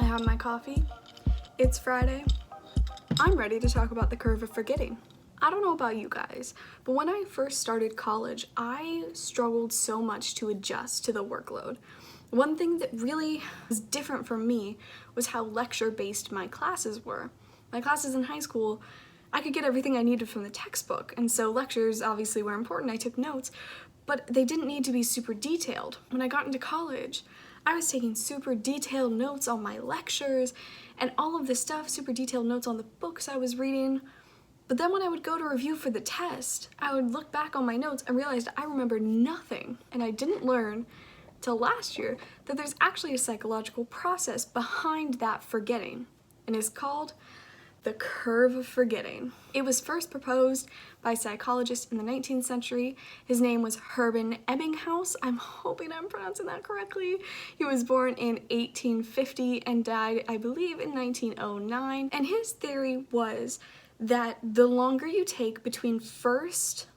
have my coffee. It's Friday. I'm ready to talk about the curve of forgetting. I don't know about you guys, but when I first started college, I struggled so much to adjust to the workload. One thing that really was different for me was how lecture-based my classes were. My classes in high school, I could get everything I needed from the textbook, and so lectures obviously were important. I took notes, but they didn't need to be super detailed. When I got into college, I was taking super detailed notes on my lectures and all of this stuff, super detailed notes on the books I was reading. But then when I would go to review for the test, I would look back on my notes and realized I remembered nothing. And I didn't learn till last year that there's actually a psychological process behind that forgetting, and it's called the curve of forgetting. It was first proposed by a psychologist in the 19th century. His name was Hermann Ebbinghaus. I'm hoping I'm pronouncing that correctly. He was born in 1850 and died, I believe, in 1909. And his theory was that the longer you take between first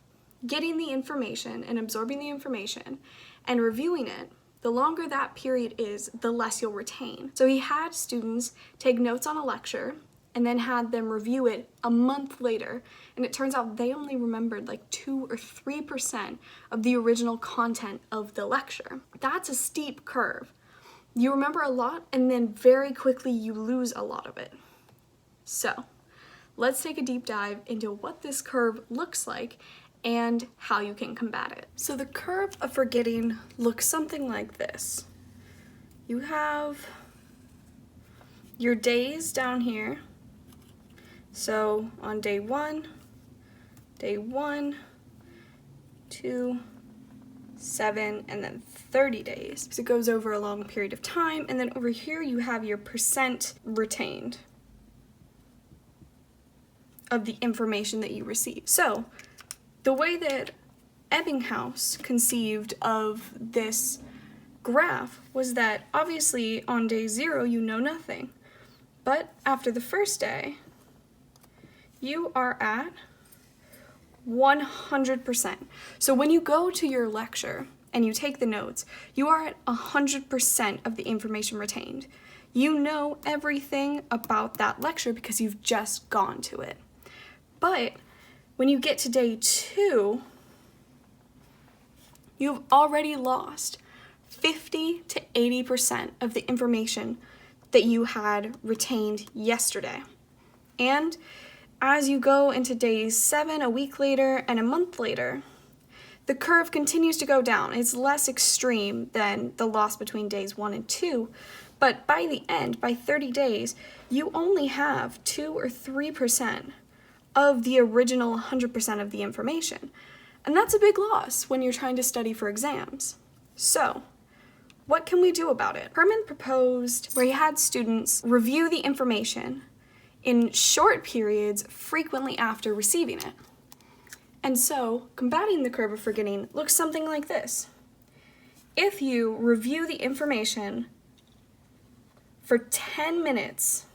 getting the information and absorbing the information and reviewing it, the longer that period is, the less you'll retain. So he had students take notes on a lecture and then had them review it a month later, and it turns out they only remembered like 2 or 3% of the original content of the lecture. That's a steep curve. You remember a lot, and then very quickly you lose a lot of it. So let's take a deep dive into what this curve looks like and how you can combat it. So the curve of forgetting looks something like this. You have your days down here. So on day 1, 2, 7, and then 30 days. So it goes over a long period of time, and then over here you have your percent retained of the information that you receive. So the way that Ebbinghaus conceived of this graph was that obviously on day 0 you know nothing, but after the first day you are at 100%. So when you go to your lecture and you take the notes, you are at 100% of the information retained. You know everything about that lecture because you've just gone to it. But when you get to day 2, you've already lost 50 to 80% of the information that you had retained yesterday. And as you go into days 7, a week later, and a month later, the curve continues to go down. It's less extreme than the loss between days 1 and 2, but by the end, by 30 days, you only have 2 or 3% of the original 100% of the information. And that's a big loss when you're trying to study for exams. So, what can we do about it? Hermann proposed where he had students review the information in short periods frequently after receiving it. And so, combating the curve of forgetting looks something like this. If you review the information for 10 minutes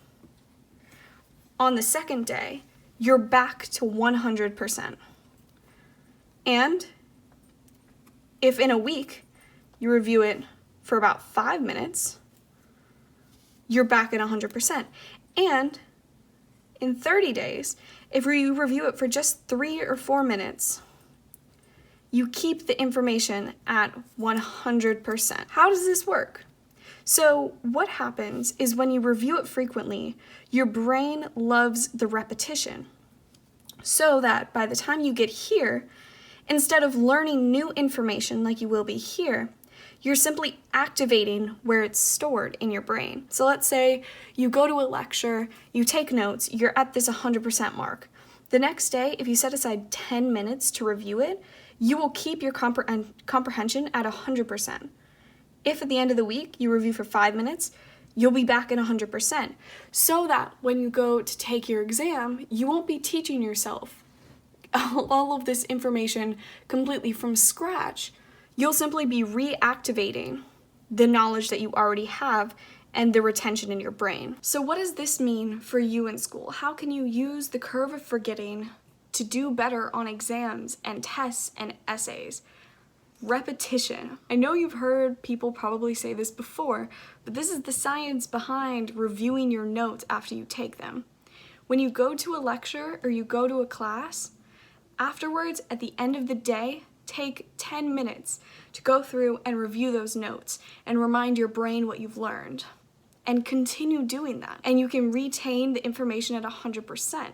on the second day, you're back to 100%. And if in a week you review it for about 5 minutes, you're back at 100%. And in 30 days, if you review it for just 3 or 4 minutes, you keep the information at 100%. How does this work? So what happens is when you review it frequently, your brain loves the repetition, so that by the time you get here, instead of learning new information like you will be here, you're simply activating where it's stored in your brain. So let's say you go to a lecture, you take notes, you're at this 100% mark. The next day, if you set aside 10 minutes to review it, you will keep your comprehension at 100%. If at the end of the week you review for 5 minutes, you'll be back at 100%. So that when you go to take your exam, you won't be teaching yourself all of this information completely from scratch. You'll simply be reactivating the knowledge that you already have and the retention in your brain. So what does this mean for you in school? How can you use the curve of forgetting to do better on exams and tests and essays? repetition. I know you've heard people probably say this before, but this is the science behind reviewing your notes after you take them. When you go to a lecture or you go to a class, afterwards, at the end of the day, take 10 minutes to go through and review those notes and remind your brain what you've learned. And continue doing that. And you can retain the information at 100%.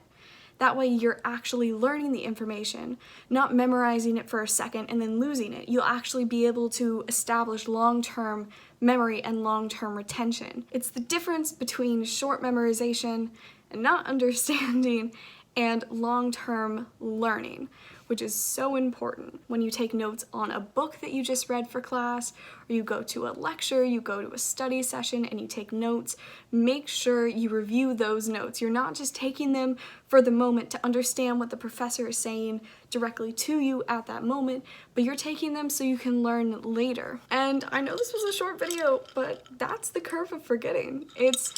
That way you're actually learning the information, not memorizing it for a second and then losing it. You'll actually be able to establish long-term memory and long-term retention. It's the difference between short memorization and not understanding and long-term learning, which is so important. When you take notes on a book that you just read for class, or you go to a lecture, you go to a study session and you take notes, make sure you review those notes. You're not just taking them for the moment to understand what the professor is saying directly to you at that moment, but you're taking them so you can learn later. And I know this was a short video, but that's the curve of forgetting. It's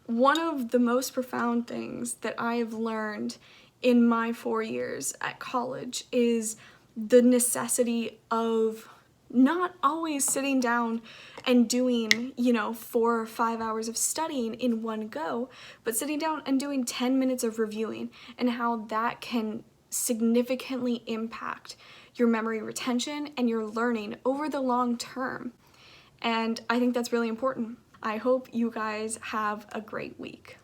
one of the most profound things that I have learned in my 4 years at college is the necessity of not always sitting down and doing, 4 or 5 hours of studying in one go, but sitting down and doing 10 minutes of reviewing, and how that can significantly impact your memory retention and your learning over the long term. And I think that's really important. I hope you guys have a great week.